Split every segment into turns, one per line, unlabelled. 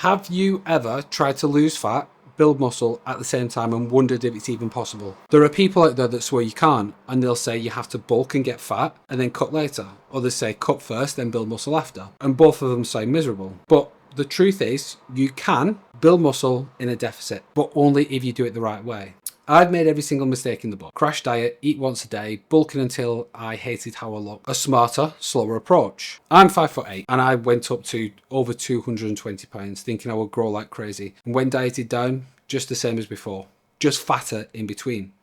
Have you ever tried to lose fat, build muscle at the same time and wondered if it's even possible? There are people out there that swear you can't, and they'll say you have to bulk and get fat and then cut later. Others say cut first, then build muscle after. And both of them sound miserable. But the truth is, you can build muscle in a deficit, but only if you do it the right way. I've made every single mistake in the book. Crash diet, eat once a day, bulking until I hated how I looked. A smarter, slower approach. I'm 5'8" and I went up to over 220 pounds thinking I would grow like crazy. And when dieted down, just the same as before. Just fatter in between.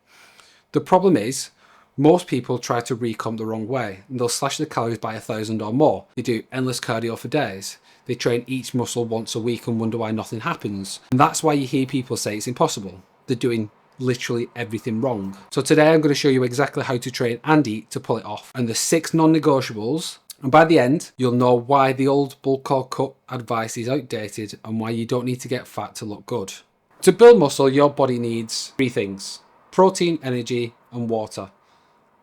The problem is, most people try to recomp the wrong way. And they'll slash the calories by 1,000 or more. They do endless cardio for days. They train each muscle once a week and wonder why nothing happens. And that's why you hear people say it's impossible. They're doing literally everything wrong. So today I'm going to show you exactly how to train and eat to pull it off, and the 6 non-negotiables, and by the end you'll know why the old bulk or cut advice is outdated and why you don't need to get fat to look good. To build muscle, your body needs 3 things: protein, energy and water.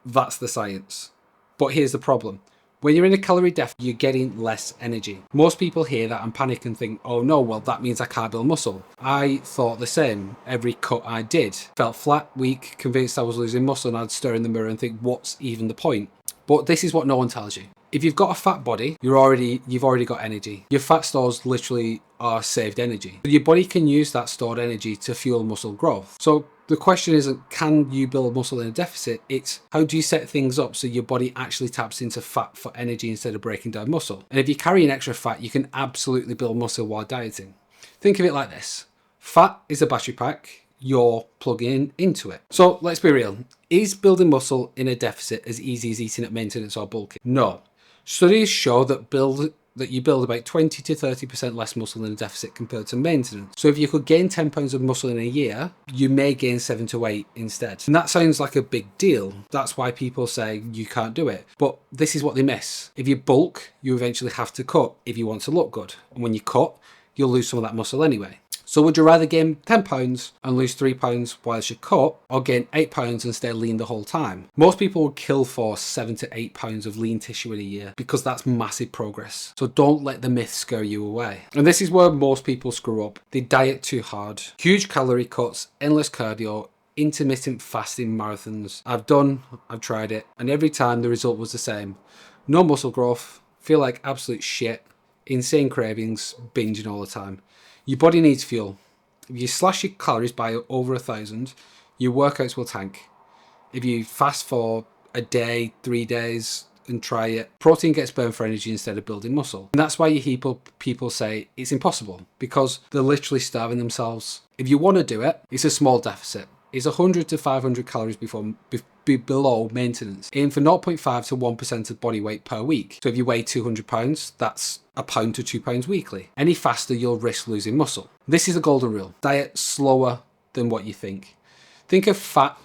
That's the science. But here's the problem. When you're in a calorie deficit, you're getting less energy. Most people hear that and panic and think, oh no, well that means I can't build muscle. I thought the same. Every cut I did felt flat, weak, convinced I was losing muscle, and I'd stare in the mirror and think, what's even the point? But this is what no one tells you. If you've got a fat body, you've already got energy. Your fat stores literally are saved energy. Your body can use that stored energy to fuel muscle growth. So the question isn't, can you build muscle in a deficit? It's, how do you set things up so your body actually taps into fat for energy instead of breaking down muscle? And if you carry an extra fat, you can absolutely build muscle while dieting. Think of it like this. Fat is a battery pack. You're plugging into it. So let's be real. Is building muscle in a deficit as easy as eating at maintenance or bulking? No. Studies show that you build about 20 to 30% less muscle in a deficit compared to maintenance. So if you could gain 10 pounds of muscle in a year, you may gain 7 to 8 instead. And that sounds like a big deal. That's why people say you can't do it. But this is what they miss. If you bulk, you eventually have to cut if you want to look good. And when you cut, you'll lose some of that muscle anyway. So would you rather gain 10 pounds and lose 3 pounds whilst you cut, or gain 8 pounds and stay lean the whole time? Most people would kill for 7 to 8 pounds of lean tissue in a year because that's massive progress. So don't let the myth scare you away. And this is where most people screw up. They diet too hard. Huge calorie cuts, endless cardio, intermittent fasting marathons. I've tried it, and every time the result was the same. No muscle growth, feel like absolute shit, insane cravings, binging all the time. Your body needs fuel. If you slash your calories by over 1,000, your workouts will tank. If you fast for a day, 3 days, and try it, protein gets burned for energy instead of building muscle. And that's why you hear people say it's impossible, because they're literally starving themselves. If you want to do it, it's a small deficit. It's 100 to 500 calories below maintenance. Aim for 0.5 to 1% of body weight per week. So if you weigh 200 pounds, that's a pound to 2 pounds weekly. Any faster, you'll risk losing muscle. This is the golden rule. Diet slower than what you think. Think of fat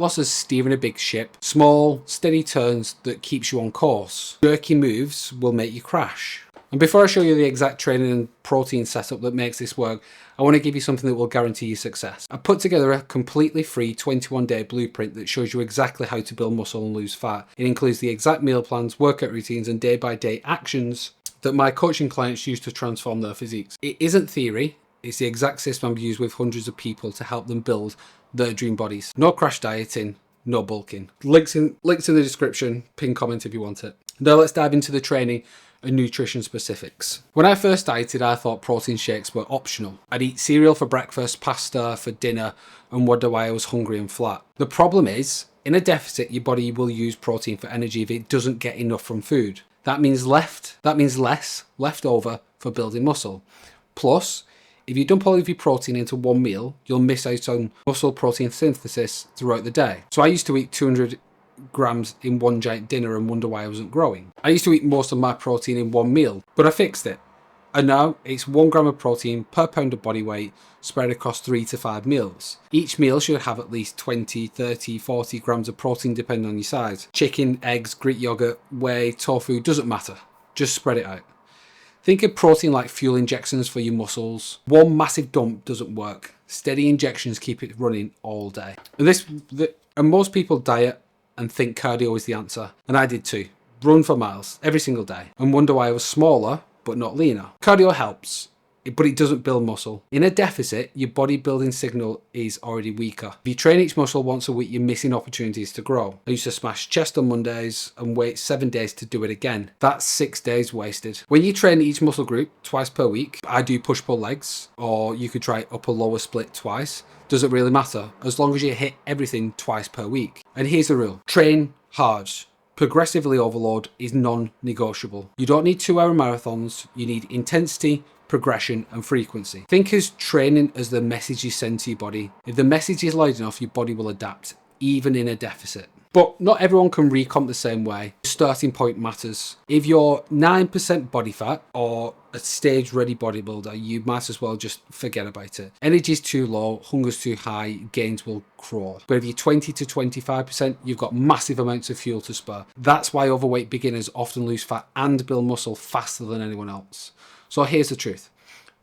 loss as steering a big ship. Small, steady turns that keeps you on course. Jerky moves will make you crash. And before I show you the exact training and protein setup that makes this work, I want to give you something that will guarantee you success. I put together a completely free 21-day blueprint that shows you exactly how to build muscle and lose fat. It includes the exact meal plans, workout routines, and day-by-day actions that my coaching clients use to transform their physiques. It isn't theory. It's the exact system I've used with hundreds of people to help them build their dream bodies. No crash dieting, no bulking. Links in the description, pin comment if you want it. Now let's dive into the training and nutrition specifics. When I first dieted, I thought protein shakes were optional. I'd eat cereal for breakfast, pasta for dinner, and wonder why I was hungry and flat. The problem is, in a deficit, your body will use protein for energy if it doesn't get enough from food. That means less left over for building muscle. Plus, if you dump all of your protein into one meal, you'll miss out on muscle protein synthesis throughout the day. So I used to eat 200 grams in one giant dinner and wonder why I wasn't growing. I used to eat most of my protein in one meal, but I fixed it. And now it's 1 gram of protein per pound of body weight spread across 3 to 5 meals. Each meal should have at least 20, 30, 40 grams of protein depending on your size. Chicken, eggs, Greek yogurt, whey, tofu, doesn't matter. Just spread it out. Think of protein like fuel injections for your muscles. One massive dump doesn't work. Steady injections keep it running all day. And most people diet and think cardio is the answer. And I did too. Run for miles every single day and wonder why I was smaller but not leaner. Cardio helps, but it doesn't build muscle. In a deficit, your bodybuilding signal is already weaker. If you train each muscle once a week, you're missing opportunities to grow. I used to smash chest on Mondays and wait 7 days to do it again. That's 6 days wasted. When you train each muscle group twice per week, I do push-pull legs, or you could try upper lower split twice. Doesn't really matter, as long as you hit everything twice per week. And here's the rule: train hard. Progressively overload is non-negotiable. You don't need 2-hour marathons, you need intensity, progression and frequency. Think as training as the message you send to your body. If the message is loud enough, your body will adapt, even in a deficit. But not everyone can recomp the same way. The starting point matters. If you're 9% body fat or a stage ready bodybuilder, you might as well just forget about it. Energy's too low, hunger's too high, gains will crawl. But if you're 20 to 25%, you've got massive amounts of fuel to spare. That's why overweight beginners often lose fat and build muscle faster than anyone else. So here's the truth.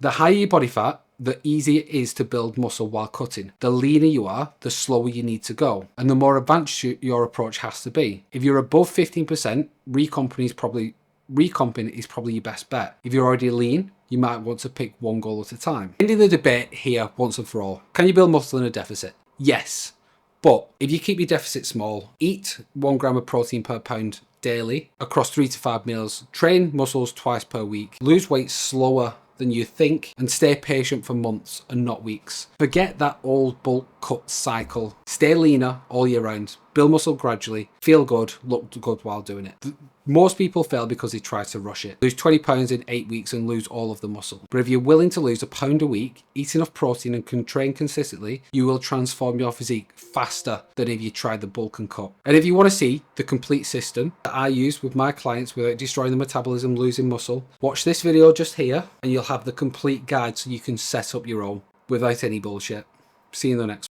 The higher your body fat, the easier it is to build muscle while cutting. The leaner you are, the slower you need to go. And the more advanced your approach has to be. If you're above 15%, recomping is probably your best bet. If you're already lean, you might want to pick one goal at a time. Ending the debate here once and for all. Can you build muscle in a deficit? Yes. But if you keep your deficit small, eat 1 gram of protein per pound daily across 3 to 5 meals, train muscles twice per week, lose weight slower than you think, and stay patient for months and not weeks. Forget that old bulk cut cycle. Stay leaner all year round. Build muscle gradually. Feel good. Look good while doing it. Most people fail because they try to rush it. Lose 20 pounds in 8 weeks and lose all of the muscle. But if you're willing to lose a pound a week, eat enough protein and can train consistently, you will transform your physique faster than if you tried the bulk and cut. And if you want to see the complete system that I use with my clients without destroying the metabolism, losing muscle, watch this video just here and you'll have the complete guide so you can set up your own without any bullshit. See you in the next one.